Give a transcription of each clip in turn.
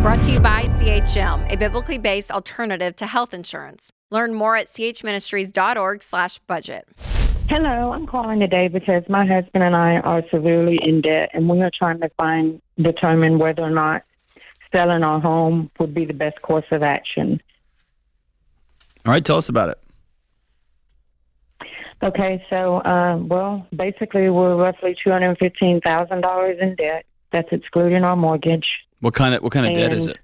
Brought to you by CHM, a biblically based alternative to health insurance. Learn more at chministries.org/budget. Hello, I'm calling today because my husband and I are severely in debt, and we are trying to determine whether or not selling our home would be the best course of action. All right, tell us about it. Okay, so, basically we're roughly $215,000 in debt. That's excluding our mortgage. What kind of debt is it?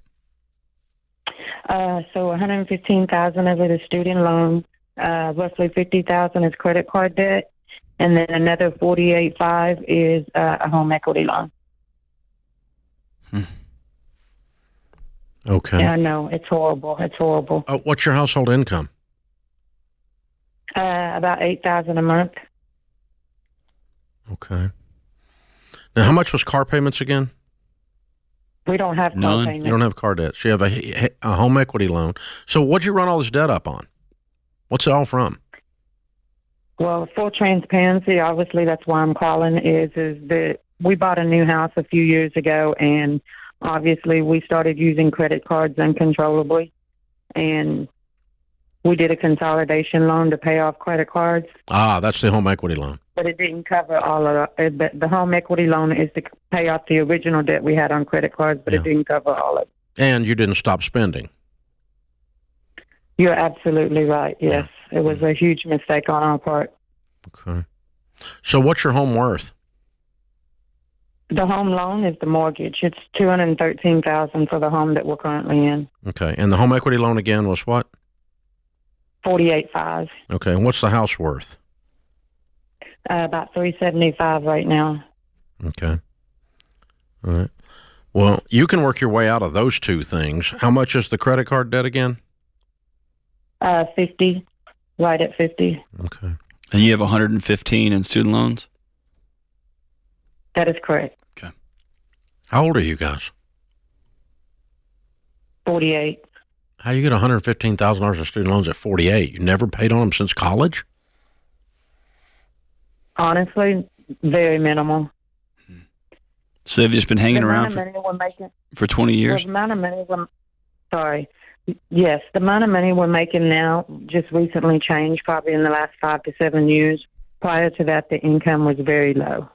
So $115,000 of it is student loan. Roughly $50,000 is credit card debt, and then another $48,500 is a home equity loan. Okay. Yeah, I know, it's horrible. It's horrible. What's your household income? About $8,000 a month. Okay. Now, how much was car payments again? We don't have car None. payments. You don't have car debt. So you have a home equity loan. So what'd you run all this debt up on? What's it all from? Well, full transparency, obviously that's why I'm calling, is that we bought a new house a few years ago, and obviously we started using credit cards uncontrollably, and we did a consolidation loan to pay off credit cards. That's the home equity loan. But it didn't cover all of it. The home equity loan is to pay off the original debt we had on credit cards, but it didn't cover all of it. And you didn't stop spending. You're absolutely right, yes. Yeah. It was a huge mistake on our part. Okay. So what's your home worth? The home loan is the mortgage. It's $213,000 for the home that we're currently in. Okay. And the home equity loan again was what? $48,500. Okay. And what's the house worth? About $375,000 right now. Okay. All right. Well, you can work your way out of those two things. How much is the credit card debt again? 50, right at 50. Okay. And you have 115 in student loans? That is correct. Okay. How old are you guys? 48. How you get $115,000 of student loans at 48? You never paid on them since college? Honestly, very minimal. So they've just been hanging around for 20 years? The amount of money Yes, the amount of money we're making now just recently changed, probably in the last 5 to 7 years. Prior to that, the income was very low.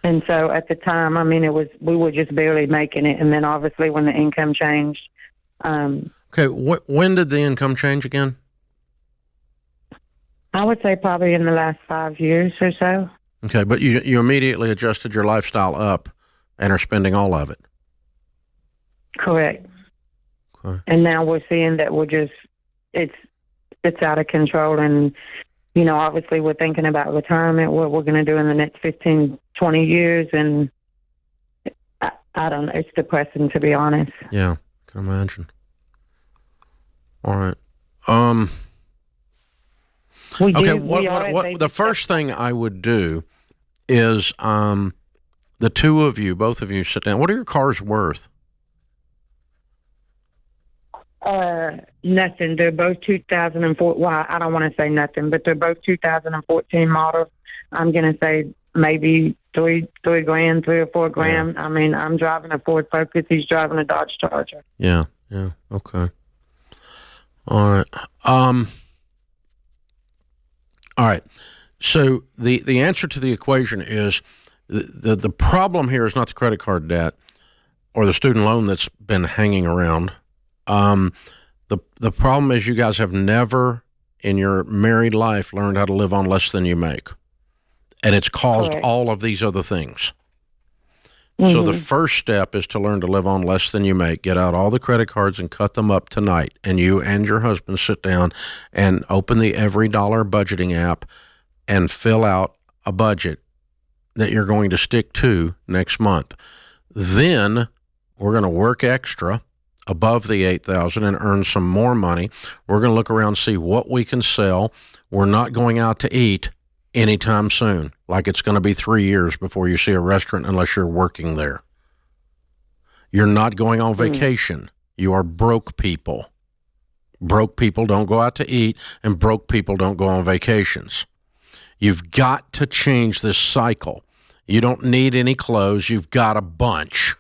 And so at the time, we were just barely making it. And then obviously when the income changed. Okay, when did the income change again? I would say probably in the last 5 years or so. Okay, but you immediately adjusted your lifestyle up and are spending all of it. Correct. Okay. And now we're seeing that it's out of control, and obviously we're thinking about retirement, what we're going to do in the next 15, 20 years, and I don't know, it's depressing, to be honest. Yeah, I can imagine. All right. The first thing I would do is the two of you, both of you, sit down. What are your cars worth? Nothing. They're both 2004. Well, I don't want to say nothing, but they're both 2014 models. I'm going to say maybe $3 or $4 grand. Yeah. I'm driving a Ford Focus. He's driving a Dodge Charger. Yeah. Okay. All right. All right. So the answer to the equation is the problem here is not the credit card debt or the student loan that's been hanging around. The problem is you guys have never in your married life learned how to live on less than you make. And it's caused Correct. all of these other things. Mm-hmm. So the first step is to learn to live on less than you make. Get out all the credit cards and cut them up tonight. And you and your husband sit down and open the Every Dollar budgeting app and fill out a budget that you're going to stick to next month. Then we're going to work extra above the $8,000 and earn some more money. We're going to look around and see what we can sell. We're not going out to eat anytime soon. Like it's going to be 3 years before you see a restaurant unless you're working there. You're not going on vacation. You are broke people. Broke people don't go out to eat, and broke people don't go on vacations. You've got to change this cycle. You don't need any clothes. You've got a bunch.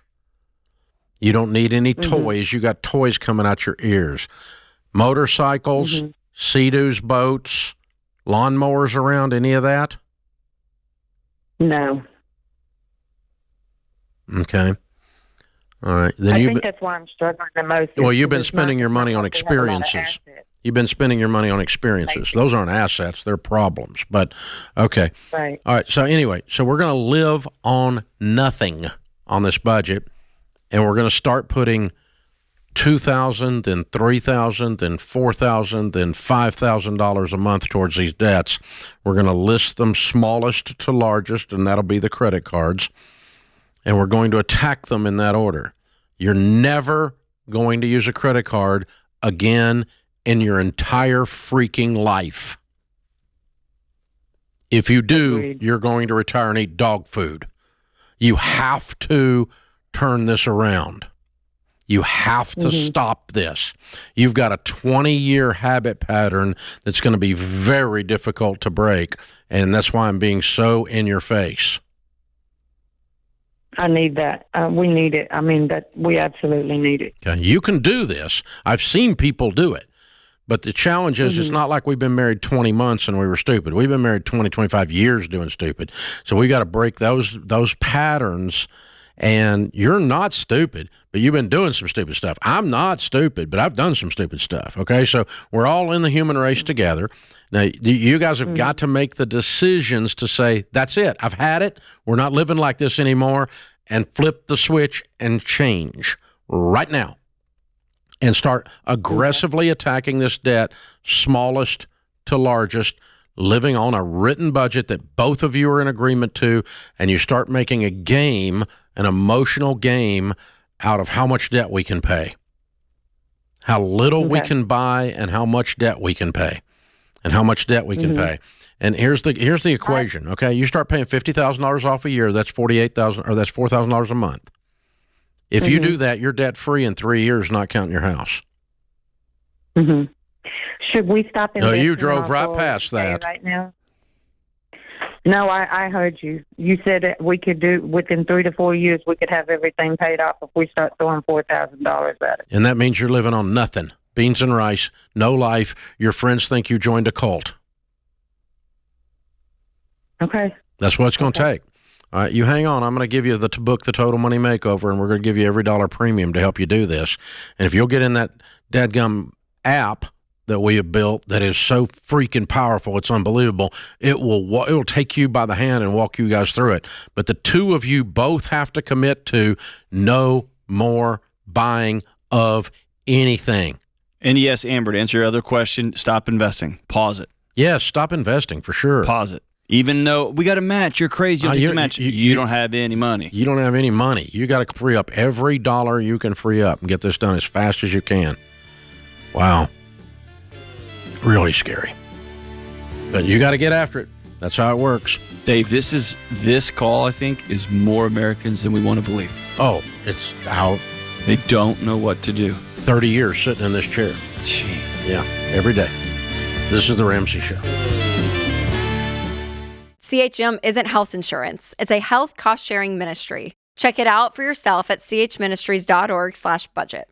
You don't need any toys. You got toys coming out your ears. Motorcycles, Sea-Doos boats, lawnmowers around, any of that? No. Okay. All right. Then I think that's why I'm struggling the most. Well, you've been spending your money on experiences. You've been spending your money on experiences. Those aren't assets. They're problems. But, okay. Right. All right. So anyway, we're going to live on nothing on this budget, and we're going to start putting $2,000, then $3,000, then $4,000, then $5,000 a month towards these debts. We're going to list them smallest to largest, and that'll be the credit cards. And we're going to attack them in that order. You're never going to use a credit card again in your entire freaking life. If you do, Agreed. You're going to retire and eat dog food. You have to turn this around. You have to stop this. You've got a 20-year habit pattern that's going to be very difficult to break, and that's why I'm being so in your face. I need that. We need it. I mean, that we absolutely need it. Okay. You can do this. I've seen people do it. But the challenge is it's not like we've been married 20 months and we were stupid. We've been married 20, 25 years doing stupid. So we got to break those patterns. And you're not stupid, but you've been doing some stupid stuff. I'm not stupid, but I've done some stupid stuff. Okay, so we're all in the human race together. Now, you guys have got to make the decisions to say, that's it. I've had it. We're not living like this anymore. And flip the switch and change right now. And start aggressively attacking this debt, smallest to largest, living on a written budget that both of you are in agreement to, and you start making a game, an emotional game, out of how much debt we can pay, how little we can buy, and how much debt we can pay, and how much debt we can pay. And here's the equation. Okay, you start paying $50,000 off a year. That's $48,000, or that's $4,000 a month. If you do that, you're debt free in 3 years, not counting your house. Should we stop? No, you drove right past that right now. No, I heard you. You said that we could do within 3 to 4 years. We could have everything paid off if we start throwing $4,000 at it. And that means you're living on nothing. Beans and rice, no life. Your friends think you joined a cult. Okay. That's what it's going to take. All right, you hang on. I'm going to give you the book, The Total Money Makeover, and we're going to give you every dollar premium to help you do this. And if you'll get in that dadgum app that we have built that is so freaking powerful, it's unbelievable. It'll take you by the hand and walk you guys through it. But the two of you both have to commit to no more buying of anything. And yes, Amber, to answer your other question, stop investing. Pause it. Yes, stop investing for sure. Pause it. Even though we got a match, you're crazy. You don't match. You don't have any money. You don't have any money. You got to free up every dollar you can free up and get this done as fast as you can. Wow. Really scary. But you got to get after it. That's how it works. Dave, this call, I think, is more Americans than we want to believe. Oh, it's how they don't know what to do. 30 years sitting in this chair. Gee. Yeah, every day. This is the Ramsey Show. CHM isn't health insurance. It's a health cost-sharing ministry. Check it out for yourself at chministries.org/budget.